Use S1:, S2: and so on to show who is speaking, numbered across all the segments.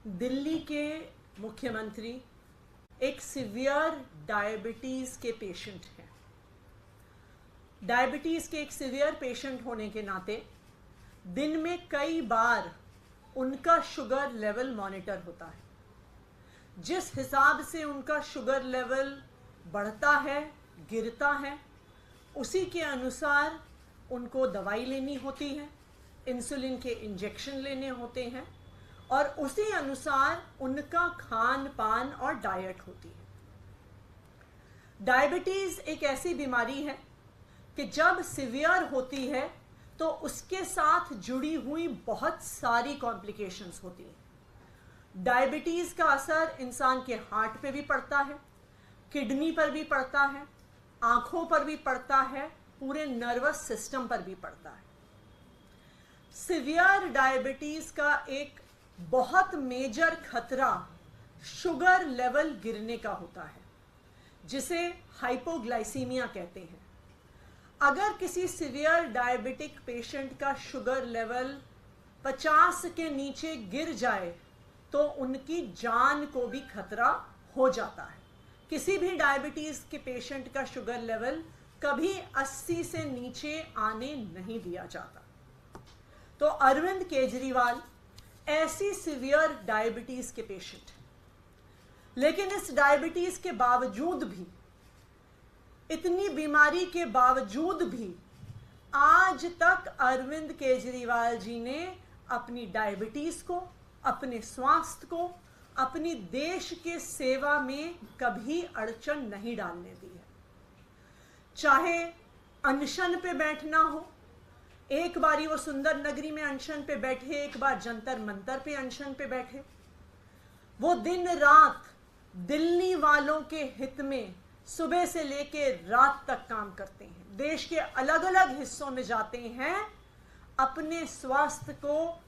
S1: दिल्ली के मुख्यमंत्री एक सीवियर डायबिटीज़ के पेशेंट हैं। डायबिटीज़ के एक सीवियर पेशेंट होने के नाते दिन में कई बार उनका शुगर लेवल मॉनिटर होता है। जिस हिसाब से उनका शुगर लेवल बढ़ता है, गिरता है, उसी के अनुसार उनको दवाई लेनी होती है, इंसुलिन के इंजेक्शन लेने होते हैं और उसी अनुसार उनका खान पान और डाइट होती है। डायबिटीज़ एक ऐसी बीमारी है कि जब सीवियर होती है तो उसके साथ जुड़ी हुई बहुत सारी कॉम्प्लिकेशंस होती हैं। डायबिटीज़ का असर इंसान के हार्ट पे भी पड़ता है, किडनी पर भी पड़ता है, आँखों पर भी पड़ता है, पूरे नर्वस सिस्टम पर भी पड़ता है। सीवियर डायबिटीज़ का एक बहुत मेजर खतरा शुगर लेवल गिरने का होता है, जिसे हाइपोग्लाइसीमिया कहते हैं। अगर किसी सीवियर डायबिटिक पेशेंट का शुगर लेवल 50 के नीचे गिर जाए तो उनकी जान को भी खतरा हो जाता है। किसी भी डायबिटीज़ के पेशेंट का शुगर लेवल कभी 80 से नीचे आने नहीं दिया जाता। तो अरविंद केजरीवाल ऐसी सीवियर डायबिटीज़ के पेशेंट हैं, लेकिन इस डायबिटीज़ के बावजूद भी, इतनी बीमारी के बावजूद भी आज तक अरविंद केजरीवाल जी ने अपनी डायबिटीज़ को, अपने स्वास्थ्य को, अपनी देश के सेवा में कभी अड़चन नहीं डालने दी है। चाहे अनशन पे बैठना हो, एक बारी वो सुंदर नगरी में अनशन पे बैठे, एक बार जंतर मंतर पे अनशन पे बैठे, वो दिन रात दिल्ली वालों के हित में सुबह से लेके रात तक काम करते हैं। देश के अलग अलग हिस्सों में जाते हैं, अपने स्वास्थ्य को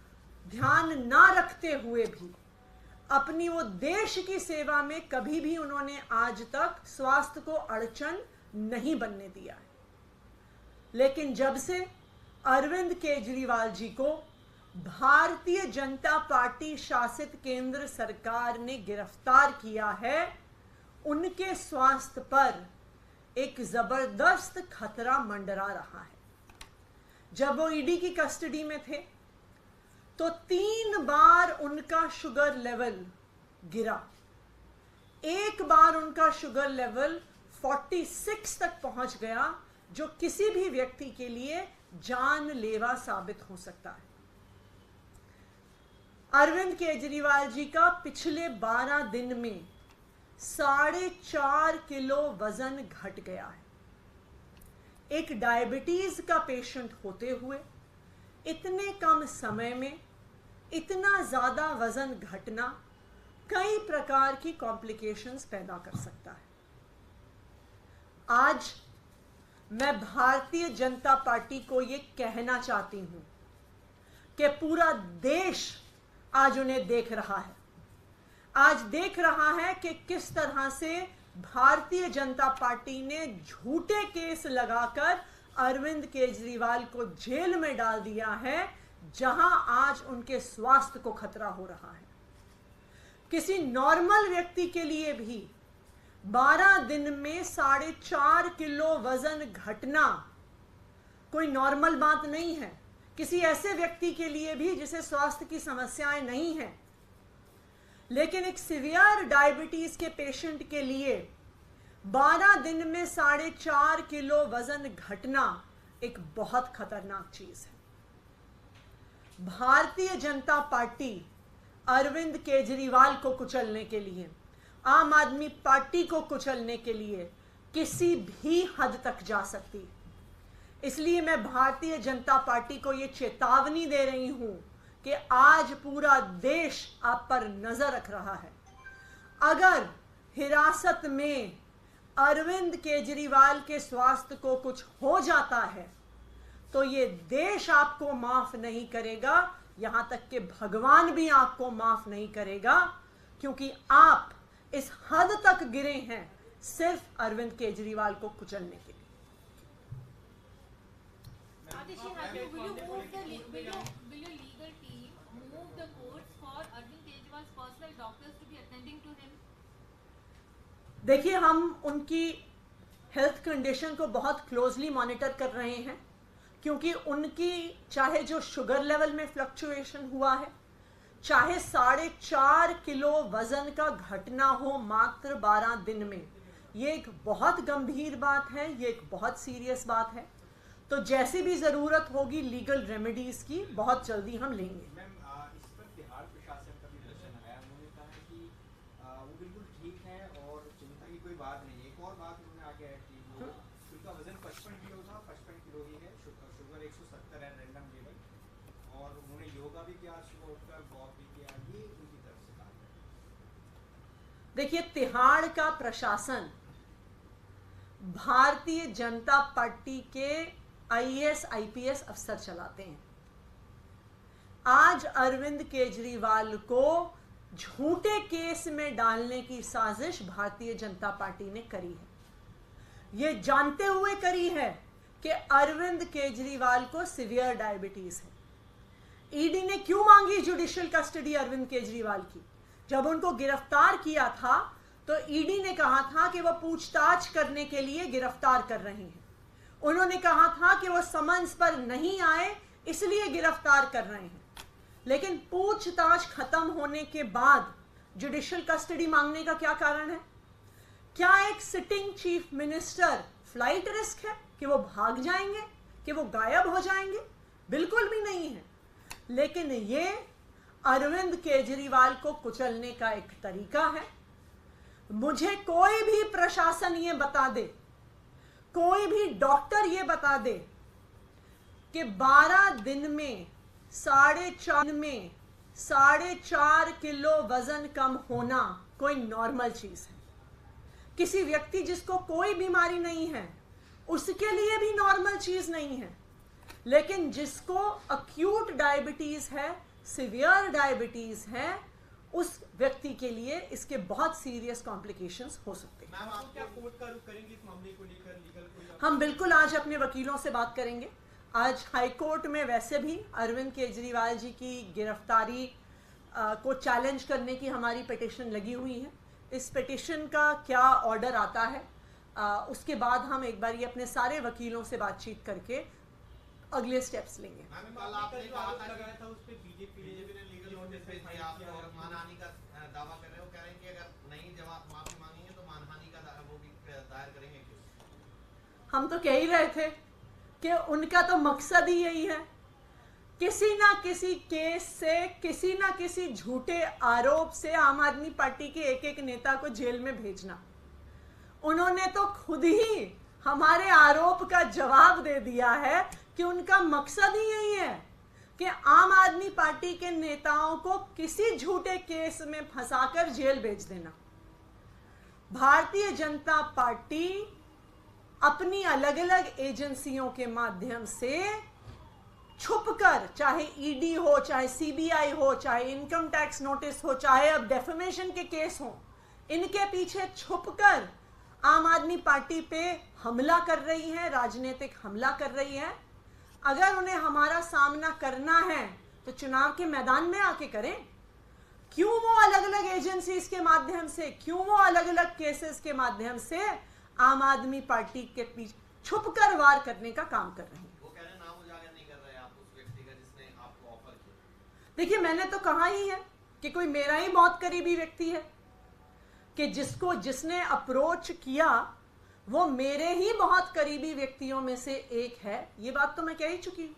S1: ध्यान ना रखते हुए भी अपनी वो देश की सेवा में कभी भी उन्होंने आज तक स्वास्थ्य को अड़चन नहीं बनने दिया है। लेकिन जब से अरविंद केजरीवाल जी को भारतीय जनता पार्टी शासित केंद्र सरकार ने गिरफ्तार किया है, उनके स्वास्थ्य पर एक जबरदस्त खतरा मंडरा रहा है। जब वो ईडी की कस्टडी में थे तो 3 बार उनका शुगर लेवल गिरा। एक बार उनका शुगर लेवल 46 तक पहुंच गया, जो किसी भी व्यक्ति के लिए जानलेवा साबित हो सकता है। अरविंद केजरीवाल जी का पिछले 12 दिन में 4.5 किलो वजन घट गया है। एक डायबिटीज का पेशेंट होते हुए इतने कम समय में इतना ज्यादा वजन घटना कई प्रकार की कॉम्प्लिकेशंस पैदा कर सकता है। आज मैं भारतीय जनता पार्टी को ये कहना चाहती हूं कि पूरा देश आज उन्हें देख रहा है। आज देख रहा है कि किस तरह से भारतीय जनता पार्टी ने झूठे केस लगाकर अरविंद केजरीवाल को जेल में डाल दिया है, जहां आज उनके स्वास्थ्य को खतरा हो रहा है। किसी नॉर्मल व्यक्ति के लिए भी 12 दिन में 4.5 किलो वजन घटना कोई नॉर्मल बात नहीं है। किसी ऐसे व्यक्ति के लिए भी जिसे स्वास्थ्य की समस्याएं नहीं हैं, लेकिन एक सीवियर डायबिटीज के पेशेंट के लिए 12 दिन में 4.5 किलो वजन घटना एक बहुत खतरनाक चीज है। भारतीय जनता पार्टी अरविंद केजरीवाल को कुचलने के लिए, आम आदमी पार्टी को कुचलने के लिए किसी भी हद तक जा सकती है। इसलिए मैं भारतीय जनता पार्टी को यह चेतावनी दे रही हूं कि आज पूरा देश आप पर नजर रख रहा है। अगर हिरासत में अरविंद केजरीवाल के स्वास्थ्य को कुछ हो जाता है तो ये देश आपको माफ नहीं करेगा, यहां तक कि भगवान भी आपको माफ नहीं करेगा, क्योंकि आप इस हद तक गिरे हैं सिर्फ अरविंद केजरीवाल को कुचलने के लिए।
S2: Will your legal team move the courts for Arvind Kejriwal Kejriwal's personal doctors to be attending to him?
S1: देखिए, हम उनकी हेल्थ कंडीशन को बहुत क्लोजली मॉनिटर कर रहे हैं, क्योंकि उनकी चाहे जो शुगर लेवल में फ्लक्चुएशन हुआ है, चाहे 4.5 किलो वजन का घटना हो मात्र 12 दिन में, ये एक बहुत गंभीर बात है, ये एक बहुत सीरियस बात है। तो जैसी भी ज़रूरत होगी लीगल रेमेडीज़ की, बहुत जल्दी हम लेंगे।
S3: मैम, इस पर तिहाड़ प्रशासन का भी प्रश्न आया। उन्होंने कहा है कि वो बिल्कुल ठीक है और चिंता की कोई बात नहीं है। एक और बात उन्होंने आगे ऐड की, वो उनका वजन 55 किलो था, 55 किलो ही है, शुगर 170 है रैंडम लेवल, और उन्होंने योगा भी किया, सुबह उठकर वॉक भी किया। ये उनकी तरफ से कहा।
S1: देखिए, तिहाड़ का प्रशासन भारतीय जनता पार्टी के IAS IPS अफसर चलाते हैं। आज अरविंद केजरीवाल को झूठे केस में डालने की साजिश भारतीय जनता पार्टी ने करी है। ये जानते हुए करी है कि अरविंद केजरीवाल को सीवियर डायबिटीज है। ईडी ने क्यों मांगी जुडिशियल कस्टडी अरविंद केजरीवाल की? जब उनको गिरफ्तार किया था तो ईडी ने कहा था कि वह पूछताछ करने के लिए गिरफ्तार कर रहे हैं। उन्होंने कहा था कि वो समन्स पर नहीं आए इसलिए गिरफ्तार कर रहे हैं। लेकिन पूछताछ खत्म होने के बाद जुडिशियल कस्टडी मांगने का क्या कारण है? क्या एक sitting chief minister flight risk है कि वो भाग जाएंगे, कि वो गायब हो जाएंगे? बिल्कुल भी नहीं है। लेकिन ये अरविंद केजरीवाल को कुचलने का एक तरीका है। मुझे कोई भी प्रशासन ये बता दे, कोई भी डॉक्टर ये बता दे कि 12 दिन में 4.5 किलो वजन कम होना कोई नॉर्मल चीज है। किसी व्यक्ति जिसको कोई बीमारी नहीं है उसके लिए भी नॉर्मल चीज नहीं है। लेकिन जिसको अक्यूट डायबिटीज है, सीवियर डायबिटीज है, उस व्यक्ति के लिए इसके बहुत सीरियस कॉम्प्लिकेशंस हो सकते हैं।
S3: मैम, आप क्या कोर्ट का रुख करेंगे इस मामले को लेकर? लीगल कोई
S1: हम बिल्कुल आज अपने वकीलों से बात करेंगे। आज हाई कोर्ट में वैसे भी अरविंद केजरीवाल जी की गिरफ्तारी को चैलेंज करने की हमारी पिटीशन लगी हुई है। इस पिटीशन का क्या ऑर्डर आता है उसके बाद हम एक बार ये अपने सारे वकीलों से बातचीत करके अगले स्टेप्स लेंगे।
S3: कल आपने कहा था उस पे बीजेपी ने लीगल नोटिस भेज दिया आपको और मानहानि का दावा कर रहे हो, कह रहे हैं कि अगर नहीं जवाब माफी मांगेंगे तो मानहानि का वो भी दायर करेंगे। क्यों?
S1: हम तो कह ही रहे थे कि उनका तो मकसद ही यही है, किसी ना किसी केस से, किसी ना किसी झूठे आरोप से आम आदमी पार्टी के एक एक नेता को जेल में भेजना। उन्होंने तो खुद ही हमारे आरोप का जवाब दे दिया है कि उनका मकसद ही यही है कि आम आदमी पार्टी के नेताओं को किसी झूठे केस में फंसाकर जेल भेज देना। भारतीय जनता पार्टी अपनी अलग अलग एजेंसियों के माध्यम से छुपकर, चाहे ईडी हो, चाहे सीबीआई हो, चाहे इनकम टैक्स नोटिस हो, चाहे अब डेफेमेशन के केस हो, इनके पीछे छुपकर आम आदमी पार्टी पे हमला कर रही है, राजनीतिक हमला कर रही है। अगर उन्हें हमारा सामना करना है तो चुनाव के मैदान में आके करें। क्यों वो अलग अलग एजेंसीज के माध्यम से, क्यों वो अलग अलग केसेस के माध्यम से आम आदमी पार्टी के पीछे छुपकर वार करने का काम कर रहे हैं?
S3: वो कह रहे हैं नाम उजागर नहीं कर रहे आप उस व्यक्ति का जिसने आपको ऑफर किया।
S1: देखिए, मैंने तो कहा ही है कि कोई मेरा ही बहुत करीबी व्यक्ति है, कि जिसने अप्रोच किया वो मेरे ही बहुत करीबी व्यक्तियों में से एक है। ये बात तो मैं कह ही चुकी हूं।